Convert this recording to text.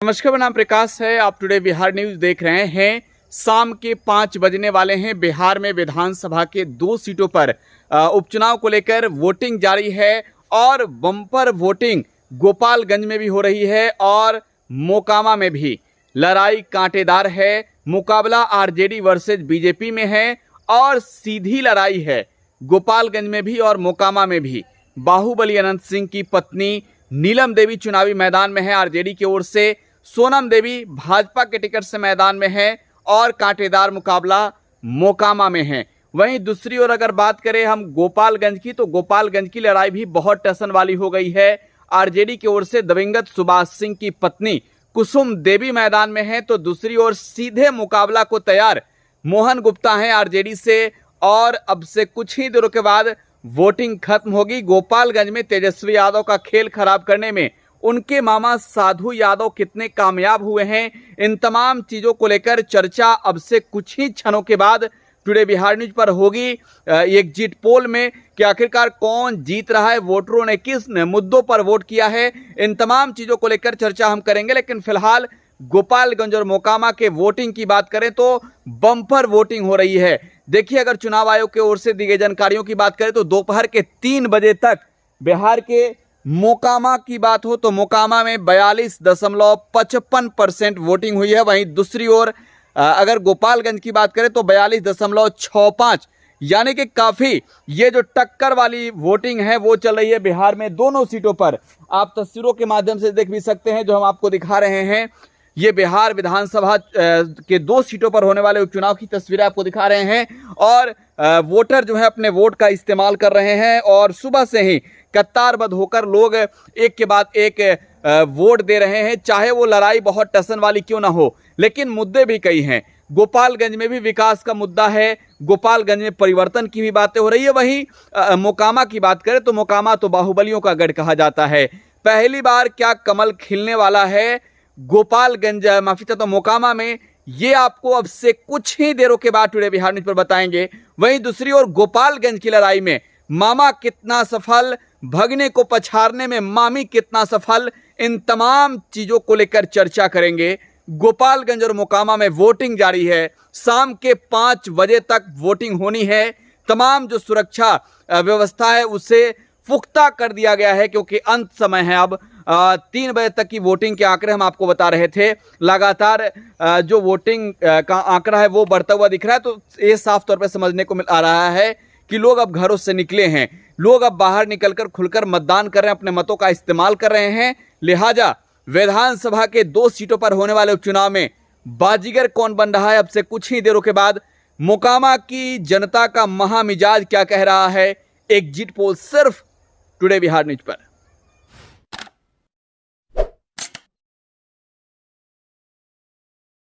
नमस्कार, मेरा नाम प्रकाश है। आप टुडे बिहार न्यूज देख रहे हैं। शाम के 5 बजने वाले हैं। बिहार में विधानसभा के 2 सीटों पर उपचुनाव को लेकर वोटिंग जारी है और बम्पर वोटिंग गोपालगंज में भी हो रही है और मोकामा में भी। लड़ाई कांटेदार है। मुकाबला आरजेडी वर्सेज बीजेपी में है और सीधी लड़ाई है गोपालगंज में भी और मोकामा में भी। बाहुबली अनंत सिंह की पत्नी नीलम देवी चुनावी मैदान में है आरजेडी की ओर से, सोनम देवी भाजपा के टिकट से मैदान में है और कांटेदार मुकाबला मोकामा में है। वहीं दूसरी ओर अगर बात करें हम गोपालगंज की, तो गोपालगंज की लड़ाई भी बहुत टसन वाली हो गई है। आरजेडी की ओर से दिवंगत सुभाष सिंह की पत्नी कुसुम देवी मैदान में है, तो दूसरी ओर सीधे मुकाबला को तैयार मोहन गुप्ता हैं आरजेडी से। और अब से कुछ ही दिनों के बाद वोटिंग खत्म होगी। गोपालगंज में तेजस्वी यादव का खेल खराब करने में उनके मामा साधु यादव कितने कामयाब हुए हैं, इन तमाम चीजों को लेकर चर्चा अब से कुछ ही क्षणों के बाद टुडे बिहार न्यूज पर होगी। एग्जिट पोल में कि आखिरकार कौन जीत रहा है, वोटरों ने किस मुद्दों पर वोट किया है, इन तमाम चीजों को लेकर चर्चा हम करेंगे। लेकिन फिलहाल गोपालगंज और मोकामा के वोटिंग की बात करें तो बम्पर वोटिंग हो रही है। देखिए, अगर चुनाव आयोग की ओर से दी गई जानकारियों की बात करें तो दोपहर के 3 बजे तक बिहार के मोकामा की बात हो तो मोकामा में 42.55% वोटिंग हुई है। वहीं दूसरी ओर अगर गोपालगंज की बात करें तो 42.65, यानी कि काफी ये जो टक्कर वाली वोटिंग है वो चल रही है बिहार में दोनों सीटों पर। आप तस्वीरों के माध्यम से देख भी सकते हैं जो हम आपको दिखा रहे हैं। ये बिहार विधानसभा के 2 सीटों पर होने वाले उपचुनाव की तस्वीरें आपको दिखा रहे हैं और वोटर जो है अपने वोट का इस्तेमाल कर रहे हैं और सुबह से ही कतारबद्ध होकर लोग एक के बाद एक वोट दे रहे हैं। चाहे वो लड़ाई बहुत टसन वाली क्यों ना हो, लेकिन मुद्दे भी कई हैं। गोपालगंज में भी विकास का मुद्दा है, गोपालगंज में परिवर्तन की भी बातें हो रही है। वहीं मोकामा की बात करें तो मोकामा तो बाहुबलियों का गढ़ कहा जाता है। पहली बार क्या कमल खिलने वाला है गोपालगंज तो मोकामा में, ये आपको अब से कुछ ही देरों के बाद टुडे बिहार न्यूज पर बताएंगे। वहीं दूसरी ओर गोपालगंज की लड़ाई में मामा कितना सफल, भगने को पछाड़ने में मामी कितना सफल, इन तमाम चीजों को लेकर चर्चा करेंगे। गोपालगंज और मोकामा में वोटिंग जारी है। शाम के 5 बजे तक वोटिंग होनी है। तमाम जो सुरक्षा व्यवस्था है उसे पुख्ता कर दिया गया है क्योंकि अंत समय है। अब 3 बजे तक की वोटिंग के आंकड़े हम आपको बता रहे थे। लगातार जो वोटिंग का आंकड़ा है वो बढ़ता हुआ दिख रहा है, तो ये साफ तौर पर समझने को मिल आ रहा है कि लोग अब घरों से निकले हैं, लोग अब बाहर निकलकर खुलकर मतदान कर रहे हैं, अपने मतों का इस्तेमाल कर रहे हैं। लिहाजा विधानसभा के 2 सीटों पर होने वाले उपचुनाव में बाजीगर कौन बन रहा है, अब से कुछ ही देरों के बाद मोकामा की जनता का महामिजाज क्या कह रहा है, एग्जिट पोल सिर्फ टुडे बिहार न्यूज पर।